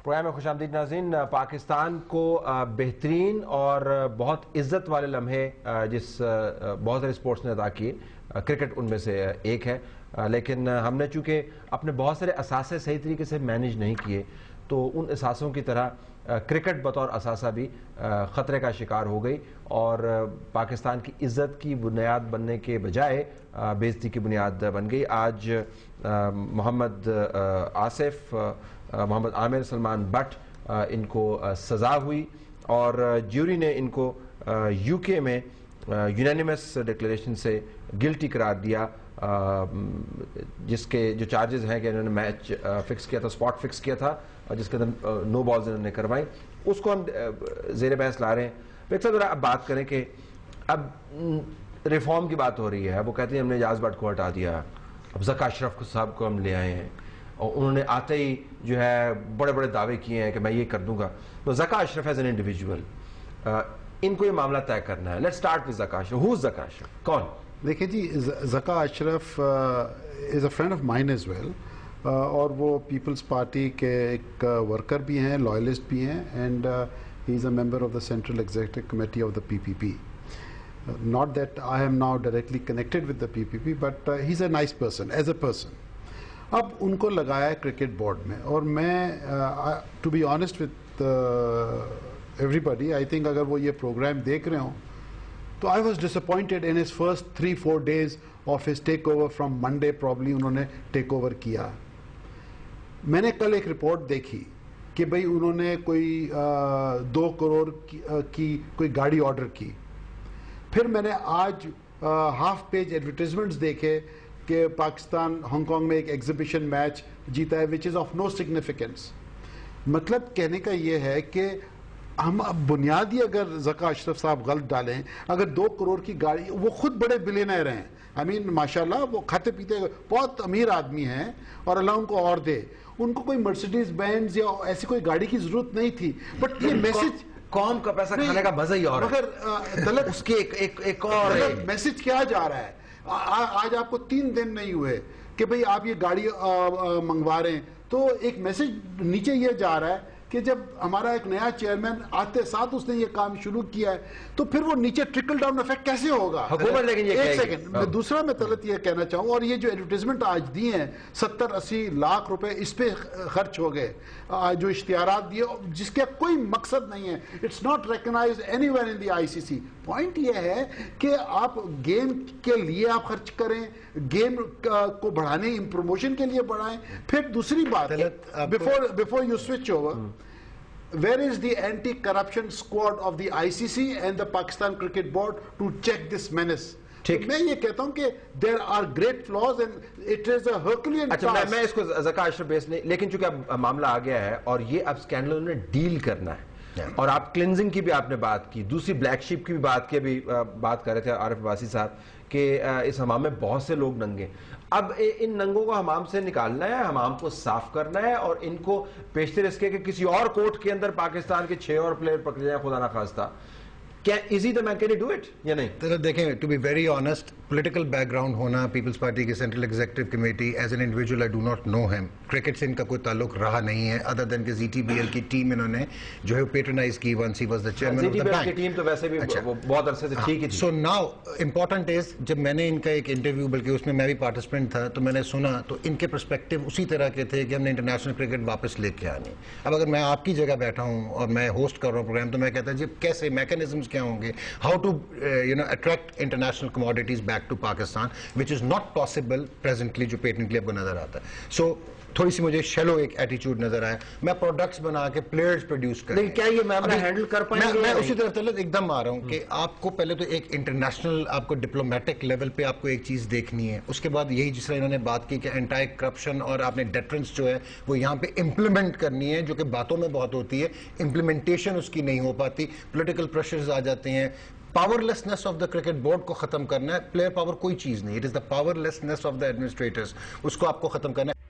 Programme میں خوش آمدید ناظرین. پاکستان کو بہترین اور بہت عزت والے لمحے جس بہت سارے سپورٹس نے عطا کیے، کرکٹ ان میں سے ایک ہے، لیکن ہم نے چونکہ اپنے بہت سارے اثاثے صحیح طریقے سے مینیج نہیں کیے تو ان اثاثوں کی طرح کرکٹ بطور اثاثہ بھی خطرے کا شکار ہو گئی اور پاکستان کی عزت کی بنیاد بننے کے بجائے بے عزتی کی بنیاد بن گئی. آج محمد آصف، محمد عامر، سلمان بٹ ان کو سزا ہوئی اور جیوری نے ان کو یو کے میں یونینیمس ڈکلیریشن سے گلٹی قرار دیا، جس کے جو چارجز ہیں کہ انہوں نے میچ فکس کیا تھا، سپاٹ فکس کیا تھا، جس کے اندر نو بالز انہوں نے کروائی. اس کو ہم زیر بحث لا رہے ہیں. ذرا اب بات کریں کہ اب ریفارم کی بات ہو رہی ہے. وہ کہتے ہیں ہم نے اجاز بٹ کو ہٹا دیا، اب ذکا اشرف صاحب کو ہم لے آئے ہیں اور انہوں نے آتے ہی جو ہے بڑے بڑے دعوے کیے ہیں کہ میں یہ کر دوں گا. تو Zaka Ashraf as an individual ان کو یہ معاملہ طے کرنا ہے. Let's start with Zaka Ashraf. Who Zaka Ashraf? کون؟ دیکھیں جی، Zaka Ashraf is a friend of mine as well, اور وہ پیپلز پارٹی کے ایک ورکر بھی ہیں، لائلسٹ بھی ہیں، and he is a member of the central executive committee of the P P P. Not that I am now directly connected with the P P P, but he is a nice person as a person. اب ان کو لگایا ہے cricket board میں، اور میں to be honest with everybody, I think اگر وہ یہ پروگرام دیکھ رہے ہوں تو I was disappointed in his first 3-4 days of his takeover from Monday. probably انہوں نے ٹیک اوور کیا. میں نے کل ایک رپورٹ دیکھی کہ بھئی انہوں نے کوئی 2 کروڑ کی کوئی گاڑی آرڈر کی. پھر میں نے آج ہاف پیج ایڈورٹیزمنٹس دیکھے کہ پاکستان ہانگ کانگ میں ایک ایگزیبیشن میچ جیتا ہے which is of no significance. مطلب کہنے کا یہ ہے کہ ہم اب بنیادی اگر ذکا اشرف صاحب غلط ڈالیں، اگر 2 کروڑ کی گاڑی، وہ خود بڑے بلینئر ہیں، ماشاءاللہ وہ کھاتے پیتے بہت امیر آدمی ہیں اور اللہ ان کو اور دے. ان کو کوئی مرسیڈیز بینز یا ایسی کوئی گاڑی کی ضرورت نہیں تھی، بٹ یہ میسج قوم کا پیسہ کھانے کا مزہ ہی اور ہے. مگر اس کے ایک اور میسج کیا جا رہا ہے. آج آپ کو 3 دن نہیں ہوئے کہ بھئی آپ یہ گاڑی منگوا رہے ہیں، تو ایک میسج نیچے یہ جا رہا ہے کہ جب ہمارا ایک نیا چیئرمین آتے ساتھ اس نے یہ کام شروع کیا ہے تو پھر وہ نیچے ٹرکل ڈاؤن افیکٹ کیسے ہوگا؟ حکومت لیکن یہ ایک سیکنڈ، دوسرا میں طلعت یہ کہنا چاہوں، اور یہ جو ایڈورٹیزمنٹ آج دی ہیں 70-80 لاکھ روپے اس پہ خرچ ہو گئے، جو اشتہارات دیے جس کا کوئی مقصد نہیں ہے. It's not recognised anywhere in the I C C. Point یہ ہے کہ آپ گیم کے لیے آپ خرچ کریں، گیم کو بڑھانے، پروموشن کے لیے بڑھائیں. پھر دوسری بات، before you switch over, where is the anti-corruption squad of the ICC and the Pakistan Cricket Board to check this menace? میں یہ کہتا ہوں کہ there are great flaws and it is a Herculean task. اچھا، میں اس کو ذکا اشرف بیس نہیں، لیکن چونکہ اب معاملہ آ گیا ہے اور یہ اب اسکینڈل نے ڈیل کرنا ہے، اور آپ کلینزنگ کی بھی آپ نے بات کی، دوسری بلیک شیپ کی بھی بات کی، ابھی بات کر رہے تھے عارف عباسی صاحب کہ اس حمام میں بہت سے لوگ ننگے. اب ان ننگوں کو حمام سے نکالنا ہے، حمام کو صاف کرنا ہے، اور ان کو پیشتر اس کے کہ کسی اور کورٹ کے اندر پاکستان کے 6 اور پلیئر پکڑے جائیں خدا نخواستہ. Is he the man? Can he do it یا نہیں؟ دیکھیں، to be very honest, political background ہونا، پیپلز پارٹی کی central executive committee, as an individual I do not know him. Cricket سے ان کا کوئی تعلق رہا نہیں ہے ادر دین کہ زی ٹی بی ایل کی ٹیم انہوں نے جو ہے پیٹرنائز کی once he was the chairman of the bank. کی ٹیم تو ویسے بھی بہت عرصے سے ٹھیک ہی تھی. سو ناؤ امپورٹنٹ از، جب میں نے ان کا ایک انٹرویو، بلکہ اس میں بھی پارٹیسپینٹ تھا، تو میں نے سنا تو ان کے پرسپیکٹو اسی طرح کے تھے کہ ہم نے انٹرنیشنل کرکٹ واپس لے کے آنی. اب اگر میں آپ کی جگہ بیٹھا ہوں اور میں ہوسٹ کر رہا ہوں پروگرام، تو میں کہتا جی کیسے میکینزمز کیا ہوں گے، how to attract international commodities back to Pakistan, which is not possible presently جو پیٹنٹلی آپ کو نظر آتا ہے. سو تھوڑی سی مجھے شیلو ایک ایٹیچیوڈ نظر آیا. میں پروڈکٹس بنا کے پلیئرز پروڈیوس کر لیکن کیا یہ معاملہ ہینڈل کر پائیں گے؟ میں اسی طرف طلعت ایک دم آ رہا ہوں کہ آپ کو پہلے تو ایک انٹرنیشنل، آپ کو ڈپلومیٹک لیول پہ آپ کو ایک چیز دیکھنی ہے. اس کے بعد یہی جس طرح انہوں نے بات کی کہ اینٹائی کرپشن اور آپ نے ڈیٹرنس جو ہے وہ یہاں پہ امپلیمنٹ کرنی ہے، جو کہ باتوں میں بہت ہوتی ہے، امپلیمنٹیشن اس کی نہیں ہو پاتی، پولیٹیکل پریشرز آ جاتے ہیں. Powerlessness of the cricket board کو ختم کرنا ہے. پلیئر پاور کوئی چیز نہیں، it is the powerlessness of the administrators, اس کو آپ کو ختم کرنا ہے.